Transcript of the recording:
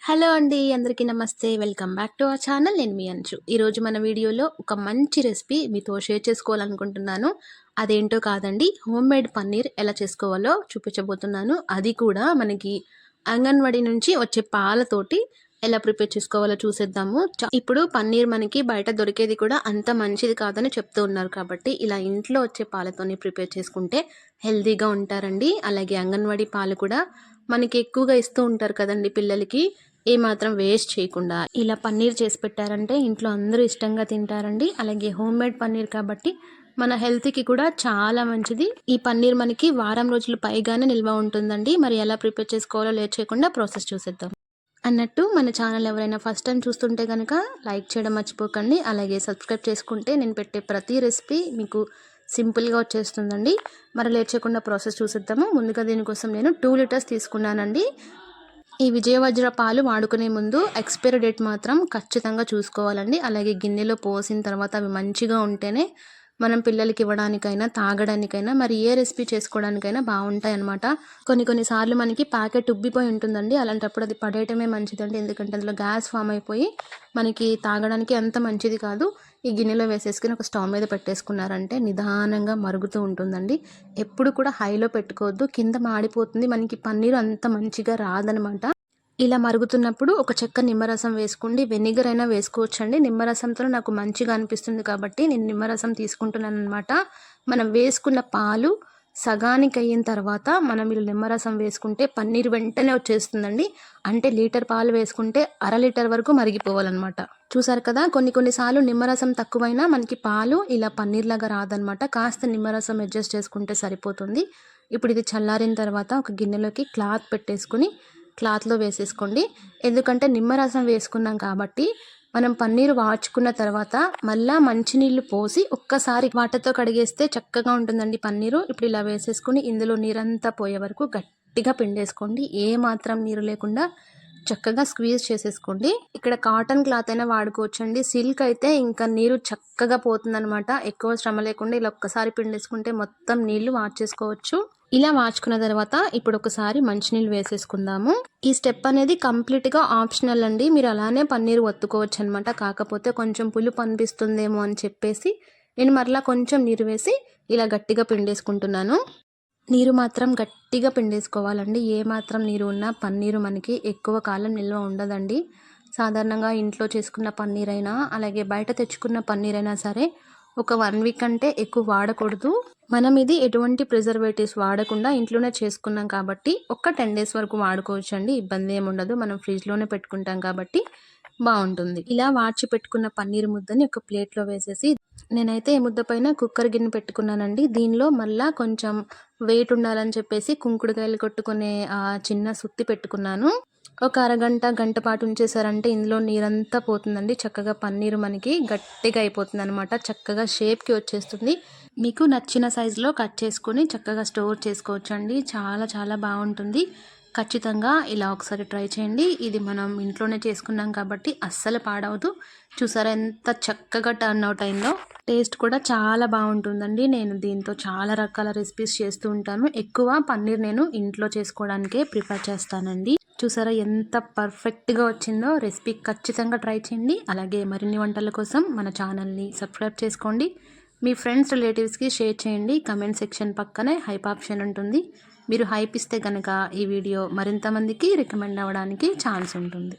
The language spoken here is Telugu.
హలో అండి, అందరికీ నమస్తే. Welcome back to our channel. నేను మీ అంచు. ఈరోజు మన వీడియోలో ఒక మంచి రెసిపీ మీతో షేర్ చేసుకోవాలనుకుంటున్నాను. అదేంటో కాదండి, హోమ్ మేడ్ పన్నీర్ ఎలా చేసుకోవాలో చూపించబోతున్నాను. అది కూడా మనకి అంగన్వాడీ నుంచి వచ్చే పాలతోటి ఎలా ప్రిపేర్ చేసుకోవాలో చూసేద్దాము. ఇప్పుడు పన్నీర్ మనకి బయట దొరికేది కూడా అంత మంచిది కాదని చెప్తూ ఉన్నారు, కాబట్టి ఇలా ఇంట్లో వచ్చే పాలతోని ప్రిపేర్ చేసుకుంటే హెల్తీగా ఉంటారండి. అలాగే అంగన్వాడీ పాలు కూడా మనకి ఎక్కువగా ఇస్తూ ఉంటారు కదండి పిల్లలకి, ఏమాత్రం వేస్ట్ చేయకుండా ఇలా పన్నీర్ చేసి పెట్టారంటే ఇంట్లో అందరూ ఇష్టంగా తింటారండి. అలాగే హోమ్ మేడ్ పన్నీర్ కాబట్టి మన హెల్త్కి కూడా చాలా మంచిది. ఈ పన్నీర్ మనకి వారం రోజులు పైగానే నిల్వ ఉంటుందండి. మరి ఎలా ప్రిపేర్ చేసుకోవాలో లేట్ చేయకుండా ప్రాసెస్ చూసేద్దాం. అన్నట్టు మన ఛానల్ ఎవరైనా ఫస్ట్ టైం చూస్తుంటే కనుక లైక్ చేయడం మర్చిపోకండి. అలాగే సబ్స్క్రైబ్ చేసుకుంటే నేను పెట్టే ప్రతి రెసిపీ మీకు సింపుల్గా వచ్చేస్తుందండి. మరి లేట్ చేయకుండా ప్రాసెస్ చూసేద్దాము. ముందుగా దీనికోసం నేను 2 లీటర్స్ తీసుకున్నానండి. ఈ విజయవజ్ర పాలు వాడుకునే ముందు ఎక్స్పైరీ డేట్ మాత్రం ఖచ్చితంగా చూసుకోవాలండి. అలాగే గిన్నెలో పోసిన తర్వాత అవి మంచిగా ఉంటేనే మనం పిల్లలకి ఇవ్వడానికైనా తాగడానికైనా మరి ఏ రెసిపీ చేసుకోవడానికైనా బాగుంటాయి అన్నమాట. కొన్నిసార్లు మనకి ప్యాకెట్ ఉబ్బిపోయి ఉంటుందండి. అలాంటప్పుడు అది పడేయటమే మంచిదండి, ఎందుకంటే అందులో గ్యాస్ ఫామ్ అయిపోయి మనకి తాగడానికి అంత మంచిది కాదు. ఈ గిన్నెలో వేసేసుకుని ఒక స్టవ్ మీద పెట్టేసుకున్నారంటే నిదానంగా మరుగుతూ ఉంటుందండి. ఎప్పుడు కూడా హైలో పెట్టుకోవద్దు, కింద మాడిపోతుంది, మనకి పన్నీరు అంత మంచిగా రాదనమాట. ఇలా మరుగుతున్నప్పుడు ఒక చెక్క నిమ్మరసం వేసుకోండి. వెనిగర్ అయినా వేసుకోవచ్చండి. నిమ్మరసంతో నాకు మంచిగా అనిపిస్తుంది కాబట్టి నేను నిమ్మరసం తీసుకుంటున్నాను అనమాట. మనం వేసుకున్న పాలు సగానికి అయిన తర్వాత మనం ఇలా నిమ్మరసం వేసుకుంటే పన్నీర్ వెంటనే వచ్చేస్తుందండి. అంటే లీటర్ పాలు వేసుకుంటే 1/2 లీటర్ వరకు మరిగిపోవాలన్నమాట. చూసారు కదా, కొన్నిసార్లు నిమ్మరసం తక్కువైనా మనకి పాలు ఇలా పన్నీర్ లాగా రాదనమాట. కాస్త నిమ్మరసం అడ్జస్ట్ చేసుకుంటే సరిపోతుంది. ఇప్పుడు ఇది చల్లారిన తర్వాత ఒక గిన్నెలోకి క్లాత్ పెట్టేసుకుని క్లాత్లో వేసేసుకోండి. ఎందుకంటే నిమ్మరసం వేసుకున్నాం కాబట్టి మనం పన్నీరు వాడ్చుకున్న తర్వాత మళ్ళీ మంచినీళ్ళు పోసి ఒక్కసారి వాటర్తో కడిగేస్తే చక్కగా ఉంటుందండి పన్నీరు. ఇప్పుడు ఇలా వేసేసుకుని ఇందులో నీరంతా పోయే వరకు గట్టిగా పిండేసుకోండి. ఏ మాత్రం నీరు లేకుండా చక్కగా స్క్వీజ్ చేసేసుకోండి. ఇక్కడ కాటన్ క్లాత్ అయినా వాడుకోవచ్చండి. సిల్క్ అయితే ఇంకా నీరు చక్కగా పోతుందనమాట. ఎక్కువ శ్రమ లేకుండా ఇలా ఒక్కసారి పిండేసుకుంటే మొత్తం నీళ్లు వాడ్చేసుకోవచ్చు. ఇలా వాడ్చుకున్న తర్వాత ఇప్పుడు ఒకసారి మంచినీళ్ళు వేసేసుకుందాము. ఈ స్టెప్ అనేది కంప్లీట్గా ఆప్షనల్ అండి. మీరు అలానే పన్నీరు ఒత్తుకోవచ్చు అనమాట. కాకపోతే కొంచెం పులుపు అనిపిస్తుందేమో అని చెప్పేసి నేను మరలా కొంచెం నీరు వేసి ఇలా గట్టిగా పిండేసుకుంటున్నాను. నీరు మాత్రం గట్టిగా పిండేసుకోవాలండి. ఏ మాత్రం నీరు ఉన్నా పన్నీరు మనకి ఎక్కువ కాలం నిల్వ ఉండదండి. సాధారణంగా ఇంట్లో చేసుకున్న పన్నీర్ అయినా అలాగే బయట తెచ్చుకున్న పన్నీర్ అయినా సరే ఒక 1 వీక్ అంటే ఎక్కువ వాడకూడదు. మనం ఇది ఎటువంటి ప్రిజర్వేటివ్స్ వాడకుండా ఇంట్లోనే చేసుకున్నాం కాబట్టి ఒక 10 డేస్ వరకు వాడుకోవచ్చు అండి. ఇబ్బంది ఏమి ఉండదు. మనం ఫ్రిడ్జ్లోనే పెట్టుకుంటాం కాబట్టి బాగుంటుంది. ఇలా వాడ్చి పెట్టుకున్న పన్నీర్ ముద్దని ఒక ప్లేట్లో వేసేసి నేనైతే ఈ ముద్ద పైన కుక్కర్ గిన్నె పెట్టుకున్నానండి. దీనిలో మళ్ళీ కొంచెం వెయిట్ ఉండాలని చెప్పేసి కుంకుడుకాయలు కొట్టుకునే చిన్న సుత్తి పెట్టుకున్నాను. ఒక అరగంట గంట పాటు ఉంచేసారంటే ఇందులో నీరంతా పోతుందండి. చక్కగా పన్నీరు మనకి గట్టిగా అయిపోతుంది అనమాట. చక్కగా షేప్కి వచ్చేస్తుంది. మీకు నచ్చిన సైజులో కట్ చేసుకొని చక్కగా స్టోర్ చేసుకోవచ్చండి. చాలా చాలా బాగుంటుంది. ఖచ్చితంగా ఇలా ఒకసారి ట్రై చేయండి. ఇది మనం ఇంట్లోనే చేసుకున్నాం కాబట్టి అస్సలు పాడవదు. చూసారా ఎంత చక్కగా టర్న్ అవుట్ అయిందో. టేస్ట్ కూడా చాలా బాగుంటుందండి. నేను దీంతో చాలా రకాల రెసిపీస్ చేస్తూ ఉంటాను. ఎక్కువ పన్నీర్ నేను ఇంట్లో చేసుకోవడానికే ప్రిఫర్ చేస్తానండి. చూసారా ఎంత పర్ఫెక్ట్గా వచ్చిందో. రెసిపీ ఖచ్చితంగా ట్రై చేయండి. అలాగే మరిన్ని వంటల కోసం మన ఛానల్ని సబ్స్క్రైబ్ చేసుకోండి. మీ ఫ్రెండ్స్ రిలేటివ్స్కి షేర్ చేయండి. కమెంట్ సెక్షన్ పక్కనే హైప్ ఆప్షన్ ఉంటుంది. మీరు హైప్ ఇస్తే కనుక ఈ వీడియో మరింత మందికి రికమెండ్ అవ్వడానికి ఛాన్స్ ఉంటుంది.